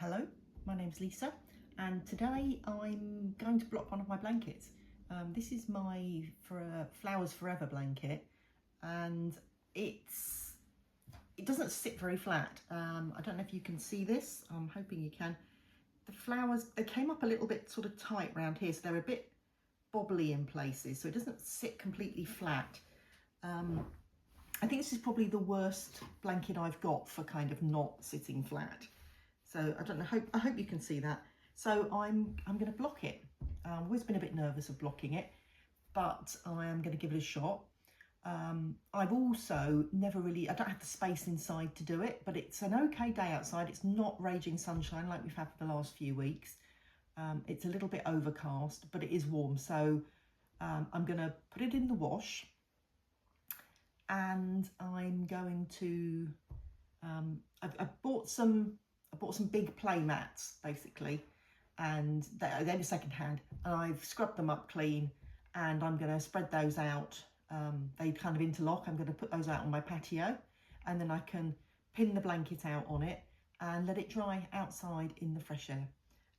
Hello, my name's Lisa, and today I'm going to block one of my blankets. This is my Flowers Forever blanket, and it doesn't sit very flat. I don't know if you can see this. I'm hoping you can. The flowers, they came up a little bit sort of tight around here, so they're a bit bobbly in places, so it doesn't sit completely flat. I think this is probably the worst blanket I've got for kind of not sitting flat. So I don't know, I hope you can see that. So I'm going to block it. I've always been a bit nervous of blocking it, but I am going to give it a shot. I've also I don't have the space inside to do it, but it's an okay day outside. It's not raging sunshine like we've had for the last few weeks. It's a little bit overcast, but it is warm. So I'm going to put it in the wash, and I'm going to, I've bought some big play mats basically, and they were second hand, and I've scrubbed them up clean, and I'm going to spread those out. They kind of interlock. I'm going to put those out on my patio, and then I can pin the blanket out on it and let it dry outside in the fresh air.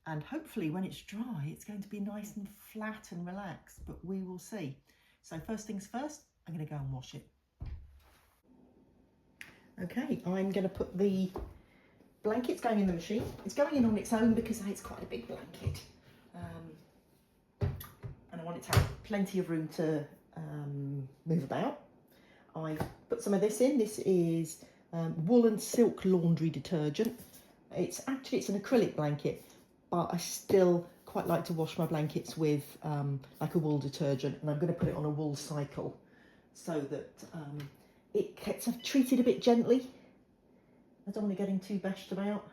And hopefully when it's dry, it's going to be nice and flat and relaxed, but we will see. So first things first, I'm going to go and wash it. Okay, I'm going to put the blanket's going in the machine. It's going in on its own because it's quite a big blanket, and I want it to have plenty of room to move about. I put some of this in. This is wool and silk laundry detergent. It's an acrylic blanket, but I still quite like to wash my blankets with like a wool detergent, and I'm going to put it on a wool cycle so that it gets treated a bit gently. I don't want it getting too bashed about.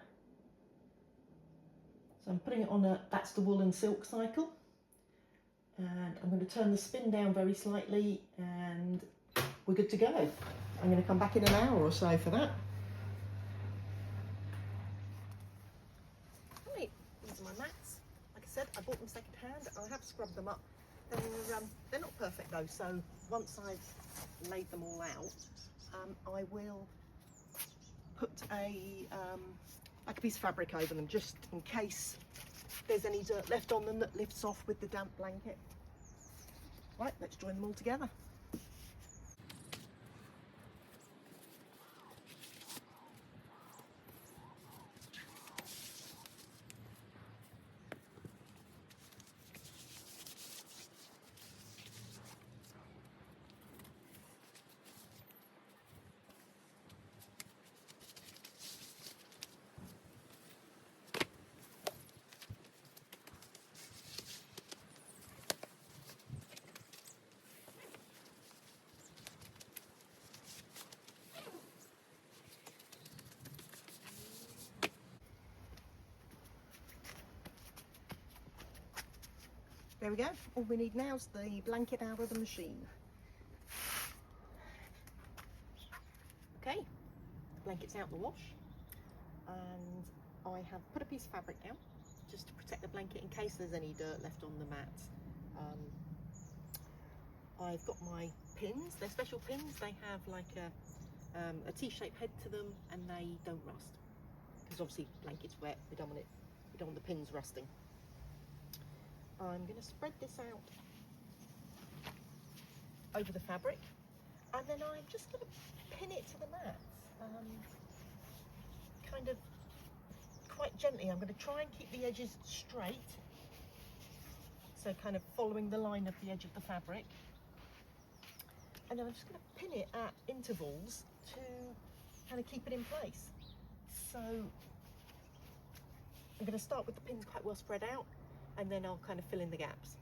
So I'm putting it on that's the wool and silk cycle. And I'm going to turn the spin down very slightly, and we're good to go. I'm going to come back in an hour or so for that. Right, these are my mats. Like I said, I bought them second hand. I have scrubbed them up. They're not perfect though, so once I've laid them all out, I will put like a piece of fabric over them, just in case there's any dirt left on them that lifts off with the damp blanket. Right, let's join them all together. There we go. All we need now is the blanket out of the machine. Okay, the blanket's out the wash, and I have put a piece of fabric down just to protect the blanket in case there's any dirt left on the mat. I've got my pins. They're special pins. They have like a T-shaped head to them, and they don't rust, because obviously the blanket's wet. We don't want the pins rusting. I'm going to spread this out over the fabric, and then I'm just going to pin it to the mat, kind of quite gently. I'm going to try and keep the edges straight, so kind of following the line of the edge of the fabric, and then I'm just going to pin it at intervals to kind of keep it in place. So I'm going to start with the pins quite well spread out, and then I'll kind of fill in the gaps.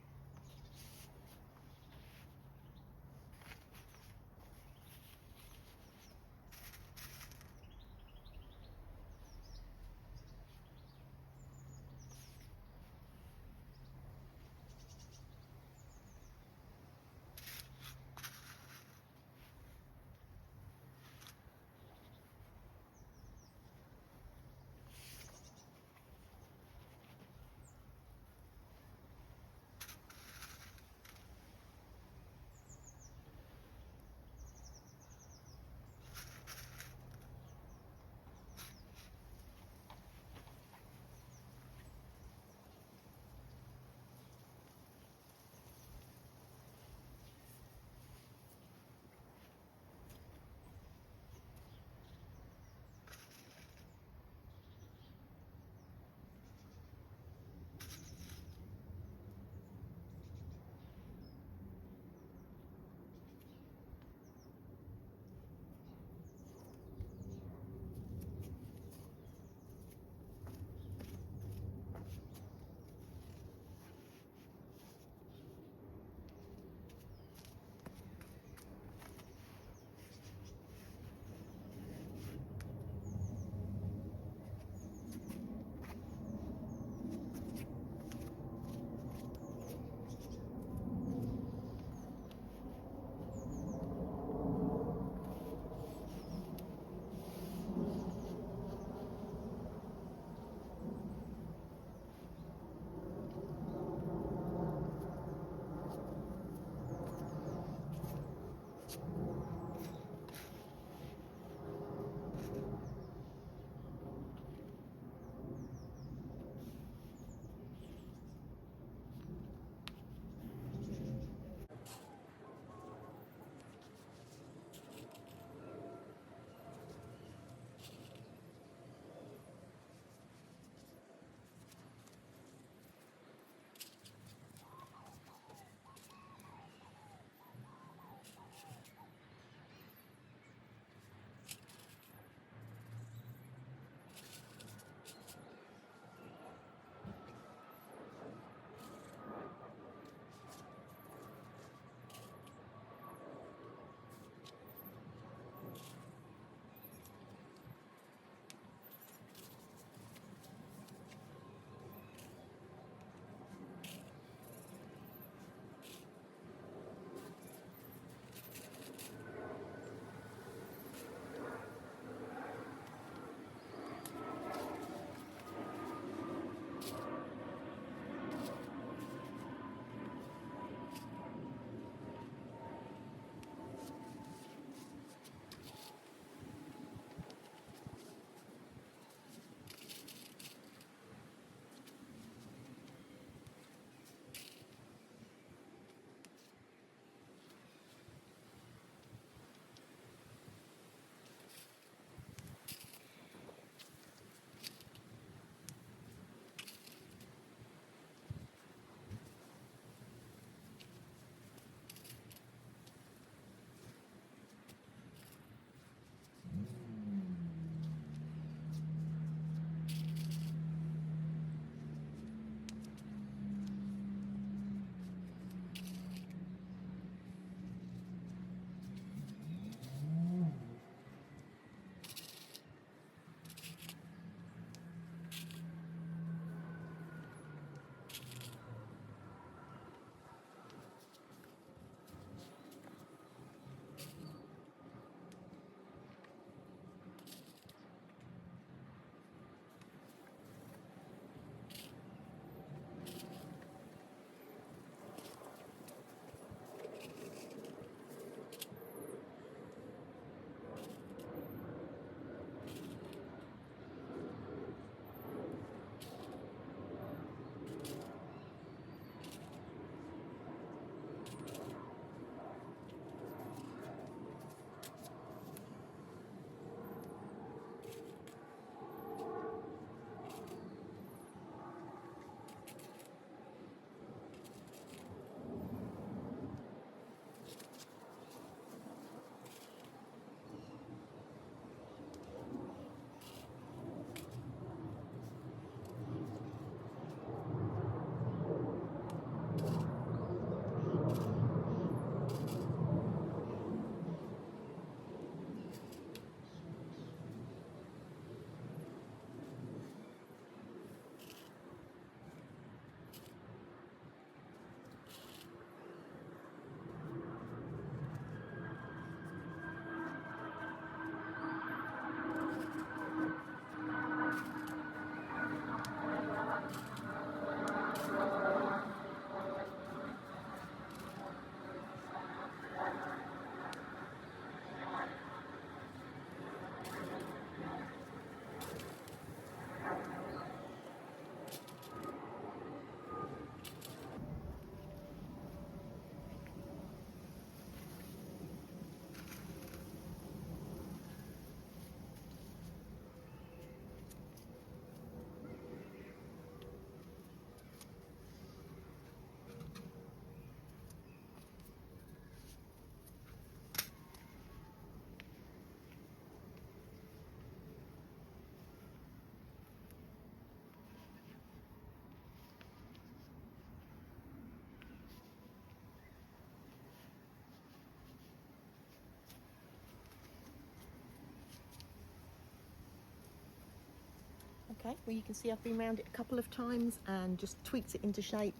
Okay, well you can see I've been around it a couple of times and just tweaked it into shape.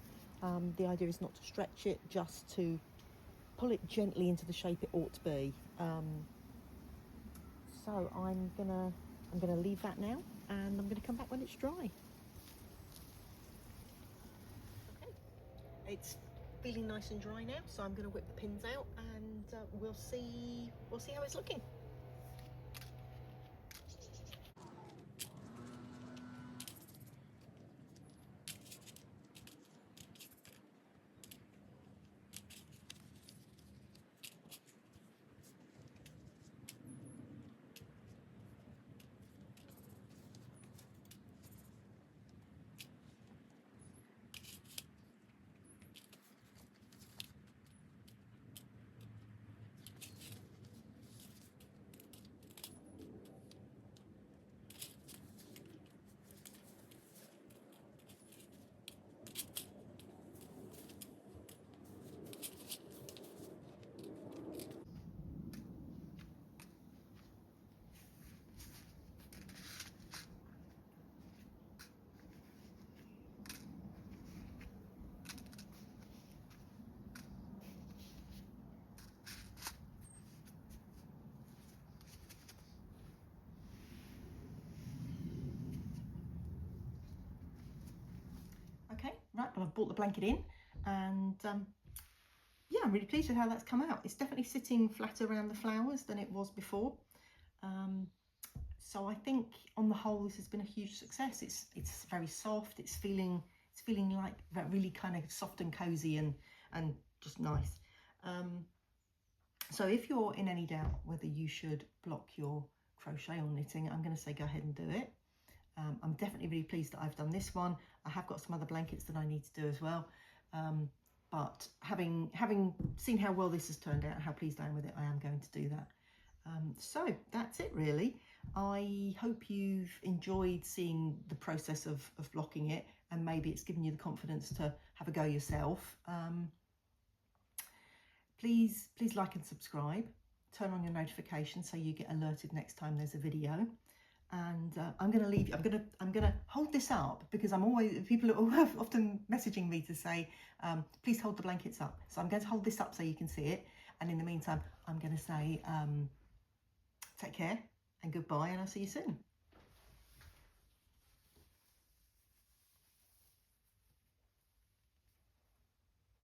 The idea is not to stretch it, just to pull it gently into the shape it ought to be. So I'm gonna leave that now, and I'm gonna come back when it's dry. Okay, it's feeling nice and dry now, so I'm gonna whip the pins out, and we'll see how it's looking. Okay, right, well I've brought the blanket in, and yeah, I'm really pleased with how that's come out. It's definitely sitting flatter around the flowers than it was before. So I think on the whole this has been a huge success. It's very soft, it's feeling like that, really kind of soft and cozy and just nice. So if you're in any doubt whether you should block your crochet or knitting, I'm going to say go ahead and do it. I'm definitely really pleased that I've done this one. I have got some other blankets that I need to do as well. But having seen how well this has turned out and how pleased I am with it, I am going to do that. So that's it really. I hope you've enjoyed seeing the process of blocking it, and maybe it's given you the confidence to have a go yourself. Please like and subscribe. Turn on your notifications so you get alerted next time there's a video. And I'm going to leave. I'm going to hold this up because people are often messaging me to say, please hold the blankets up. So I'm going to hold this up so you can see it. And in the meantime, I'm going to say, take care and goodbye, and I'll see you soon.